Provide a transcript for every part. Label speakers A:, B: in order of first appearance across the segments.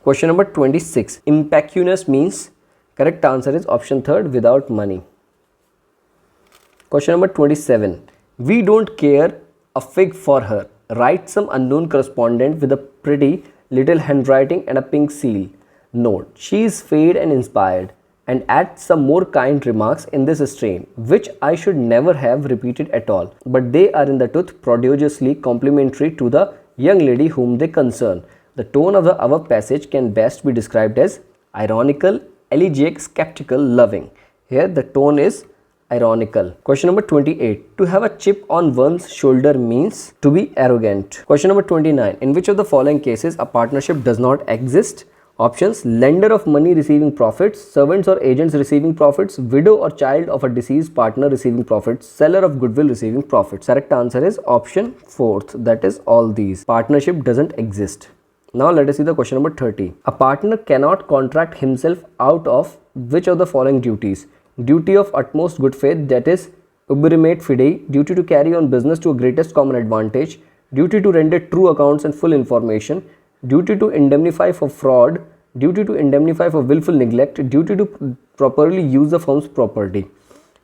A: Question number 26. Impecunious means? Correct answer is option third, without money. Question number 27. We don't care a fig for her. Write some unknown correspondent with a pretty little handwriting and a pink seal. Note, she is fade and inspired, and add some more kind remarks in this strain, which I should never have repeated at all, but they are in the truth prodigiously complimentary to the young lady whom they concern. The tone of the above passage can best be described as ironical, elegiac, skeptical, loving. Here the tone is ironical. Question number 28. To have a chip on one's shoulder means to be arrogant. Question number 29. In which of the following cases a partnership does not exist? Options: lender of money receiving profits, servants or agents receiving profits, widow or child of a deceased partner receiving profits, seller of goodwill receiving profits. Correct answer is option fourth, that is all these. Partnership doesn't exist. Now let us see the question number 30. A partner cannot contract himself out of which of the following duties? Duty of utmost good faith, that is uberrimate fidei, duty to carry on business to a greatest common advantage, duty to render true accounts and full information, duty to indemnify for fraud, duty to indemnify for willful neglect, duty to properly use the firm's property.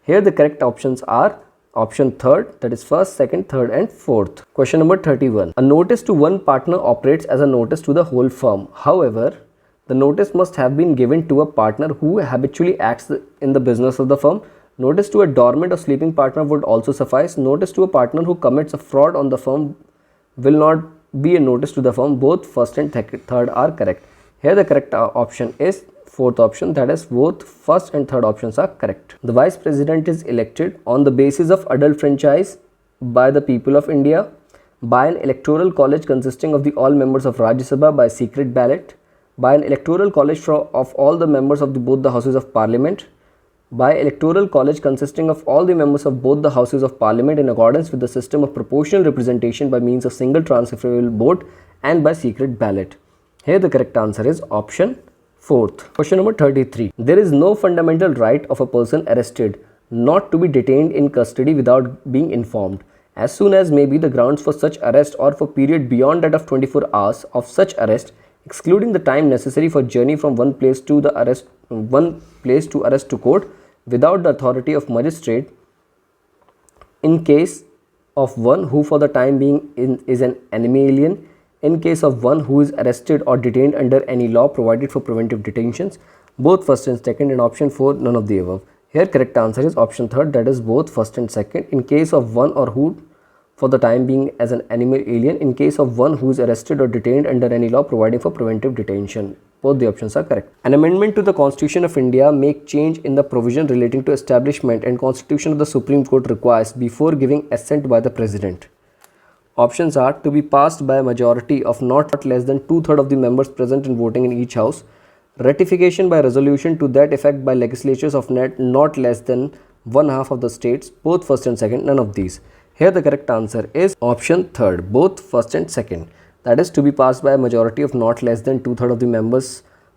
A: Here the correct options are option third, that is first, second, third and fourth. Question number 31. A notice to one partner operates as a notice to the whole firm. However, the notice must have been given to a partner who habitually acts in the business of the firm. Notice to a dormant or sleeping partner would also suffice. Notice to a partner who commits a fraud on the firm will not be a notice to the firm. Both first and third are correct. Here the correct option is fourth option, that is both first and third options are correct. The vice president is elected on the basis of adult franchise by the people of India, by an electoral college consisting of the all members of Rajya Sabha by secret ballot, by an electoral college of all the members of both the houses of parliament, by electoral college consisting of all the members of both the houses of parliament in accordance with the system of proportional representation by means of single transferable vote, and by secret ballot. Here the correct answer is option fourth. Question number 33. There is no fundamental right of a person arrested not to be detained in custody without being informed, as soon as may be the grounds for such arrest or for period beyond that of 24 hours of such arrest, excluding the time necessary for journey from one place to arrest to court without the authority of magistrate, in case of one who for the time being is an enemy alien, in case of one who is arrested or detained under any law provided for preventive detentions. Both first and second, and option 4 none of the above. Here correct answer is option third, that is both first and second. In case of one or who for the time being as an enemy alien, in case of one who is arrested or detained under any law providing for preventive detention. Both the options are correct. An amendment to the Constitution of India make change in the provision relating to establishment and constitution of the Supreme Court requires before giving assent by the President. Options are to be passed by a majority of not less than 2/3 of the members present and voting in each house, ratification by resolution to that effect by legislatures of not less than 1/2 of the states. Both first and second, none of these. Here the correct answer is option third, both first and second, that is to be passed by a majority of not less than 2/3 of the members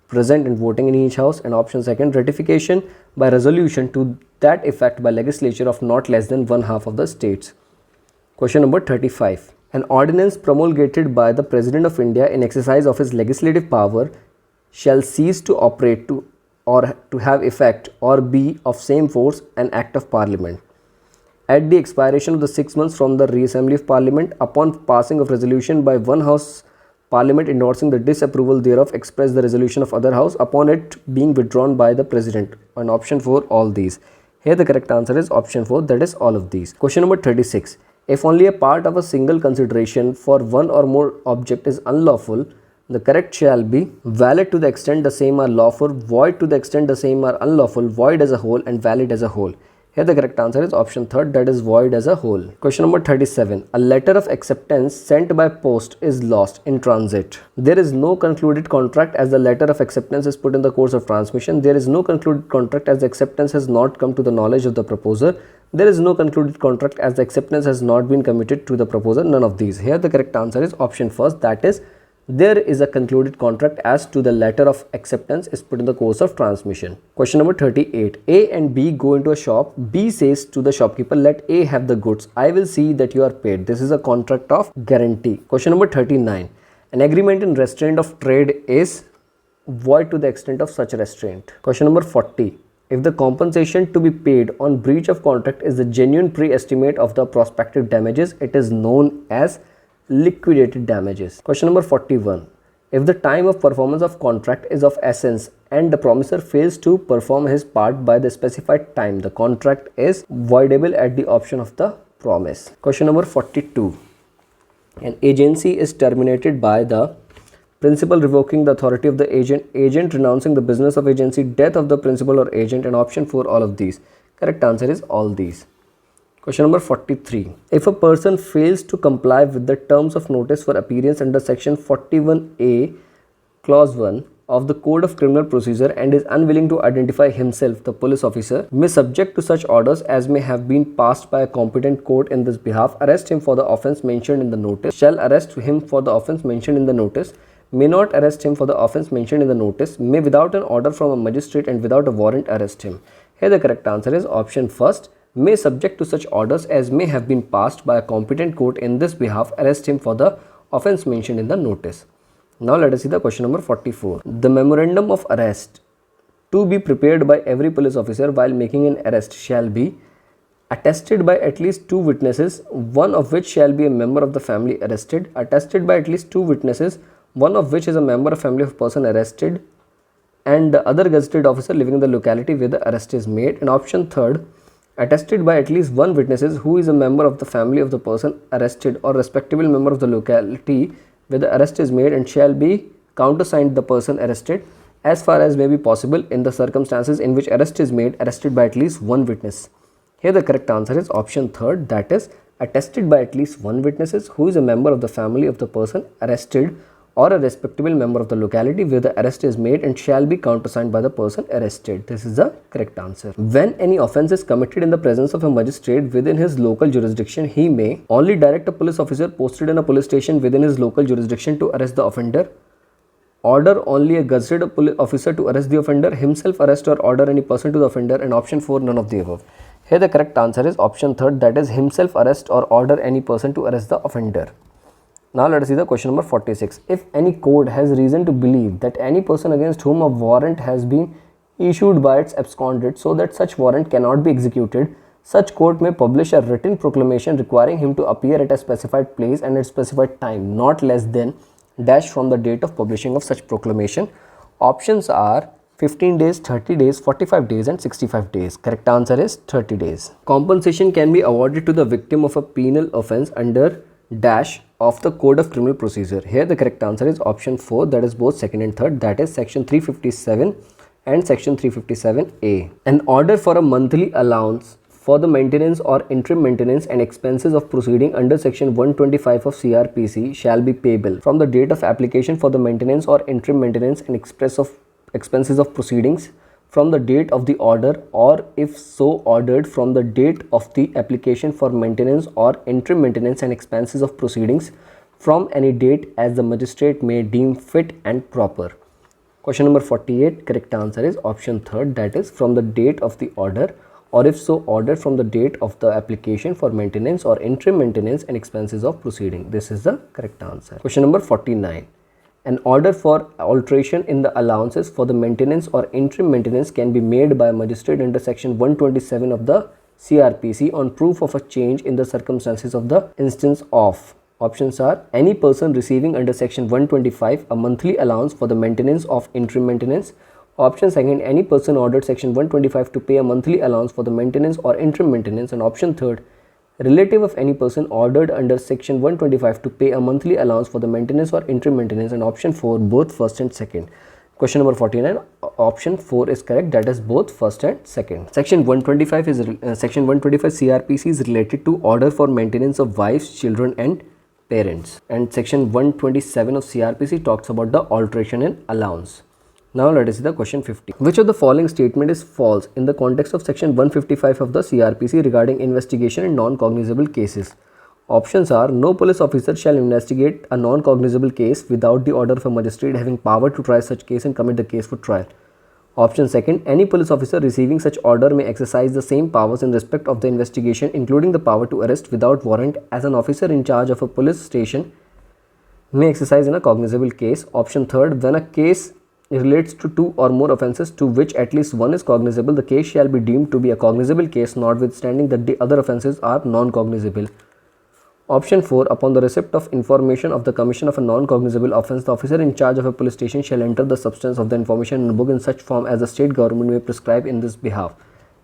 A: present and voting in each house, and option second, ratification by resolution to that effect by legislature of not less than 1/2 of the states. Question number 35. An ordinance promulgated by the President of India in exercise of his legislative power shall cease to operate or to have effect or be of same force an act of Parliament at the expiration of the 6 months from the reassembly of Parliament, upon passing of resolution by one House Parliament endorsing the disapproval thereof, express the resolution of other House upon it being withdrawn by the President. And option 4 all these. Here the correct answer is option 4, that is all of these. Question number 36. If only a part of a single consideration for one or more object is unlawful, the correct shall be valid to the extent the same are lawful, void to the extent the same are unlawful, void as a whole and valid as a whole. Here the correct answer is option third, that is void as a whole. Question number 37. A letter of acceptance sent by post is lost in transit. There is no concluded contract as the letter of acceptance is put in the course of transmission. There is no concluded contract as the acceptance has not come to the knowledge of the proposer. There is no concluded contract as the acceptance has not been committed to the proposer. None of these. Here the correct answer is option first, that is there is a concluded contract as to the letter of acceptance is put in the course of transmission. Question number 38. A and B go into a shop. B says to the shopkeeper, let A have the goods. I will see that you are paid. This is a contract of guarantee. Question number 39. An agreement in restraint of trade is void to the extent of such restraint. Question number 40. If the compensation to be paid on breach of contract is the genuine pre-estimate of the prospective damages, it is known as liquidated damages. Question number 41. If the time of performance of contract is of essence and the promisor fails to perform his part by the specified time, the contract is voidable at the option of the promise. Question number 42. An agency is terminated by the principal revoking the authority of the agent renouncing the business of agency, death of the principal or agent, and option 4 all of these. Correct answer is all these. Question number 43. If a person fails to comply with the terms of notice for appearance under section 41A clause 1 of the Code of Criminal Procedure and is unwilling to identify himself, the police officer may, subject to such orders as may have been passed by a competent court in this behalf, arrest him for the offence mentioned in the notice, shall arrest him for the offence mentioned in the notice, may not arrest him for the offence mentioned in the notice, may without an order from a magistrate and without a warrant arrest him. Here the correct answer is option first, may, subject to such orders as may have been passed by a competent court in this behalf, arrest him for the offence mentioned in the notice. Now let us see the question number 44. The memorandum of arrest to be prepared by every police officer while making an arrest shall be attested by at least 2 witnesses, one of which shall be a member of the family arrested, attested by at least 2 witnesses, one of which is a member of family of person arrested, and the other gazetted officer living in the locality where the arrest is made, and option third, attested by at least 1 witnesses who is a member of the family of the person arrested or respectable member of the locality where the arrest is made and shall be countersigned the person arrested as far as may be possible in the circumstances in which arrest is made, arrested by at least 1 witness. Here the correct answer is option third, that is attested by at least 1 witnesses who is a member of the family of the person arrested or a respectable member of the locality where the arrest is made and shall be countersigned by the person arrested. This is the correct answer. When any offence is committed in the presence of a magistrate within his local jurisdiction, he may only direct a police officer posted in a police station within his local jurisdiction to arrest the offender, order only a gazetted police officer to arrest the offender, himself arrest or order any person to the offender, and option 4 none of the above. Here the correct answer is option third, that is himself arrest or order any person to arrest the offender. Now let us see the question number 46. If any court has reason to believe that any person against whom a warrant has been issued by its absconded so that such warrant cannot be executed, such court may publish a written proclamation requiring him to appear at a specified place and at specified time, not less than dash from the date of publishing of such proclamation. Options are 15 days, 30 days, 45 days and 65 days. Correct answer is 30 days. Compensation can be awarded to the victim of a penal offence under dash of the Code of Criminal Procedure. Here the correct answer is option 4, that is both second and third, that is section 357 and section 357A. An order for a monthly allowance for the maintenance or interim maintenance and expenses of proceeding under section 125 of CRPC shall be payable from the date of application for the maintenance or interim maintenance and expenses of proceedings from the date of the order, or if so ordered from the date of the application for maintenance or interim maintenance and expenses of proceedings from any date as the magistrate may deem fit and proper. Question number 48, correct answer is option third, that is from the date of the order, or if so ordered from the date of the application for maintenance or interim maintenance and expenses of proceeding. This is the correct answer. Question number 49. An order for alteration in the allowances for the maintenance or interim maintenance can be made by a magistrate under section 127 of the CRPC on proof of a change in the circumstances of the instance of. Options are any person receiving under section 125 a monthly allowance for the maintenance of interim maintenance. Option second, any person ordered section 125 to pay a monthly allowance for the maintenance or interim maintenance. And option third, relative of any person ordered under section 125 to pay a monthly allowance for the maintenance or interim maintenance. And option 4, both first and second. Question number 49, option 4 is correct, that is both first and second. Section 125 is section 125 CRPC is related to order for maintenance of wives, children and parents, and section 127 of CRPC talks about the alteration in allowance. Now let us see the question 50. Which of the following statement is false in the context of section 155 of the CRPC regarding investigation in non-cognizable cases? Options are no police officer shall investigate a non-cognizable case without the order of a magistrate having power to try such case and commit the case for trial. Option second, any police officer receiving such order may exercise the same powers in respect of the investigation, including the power to arrest without warrant, as an officer in charge of a police station may exercise in a cognizable case. Option third, when a case relates to two or more offences to which at least one is cognizable, the case shall be deemed to be a cognizable case, notwithstanding that the other offences are non-cognizable. Option 4. Upon the receipt of information of the commission of a non-cognizable offence, the officer in charge of a police station shall enter the substance of the information in a book in such form as the state government may prescribe in this behalf.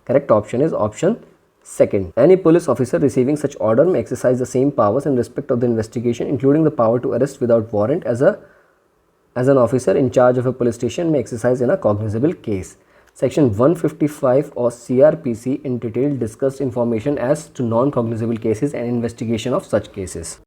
A: Correct option is option 2nd. Any police officer receiving such order may exercise the same powers in respect of the investigation, including the power to arrest without warrant as an officer in charge of a police station may exercise in a cognizable case. Section 155 of CRPC in detail discussed information as to non-cognizable cases and investigation of such cases.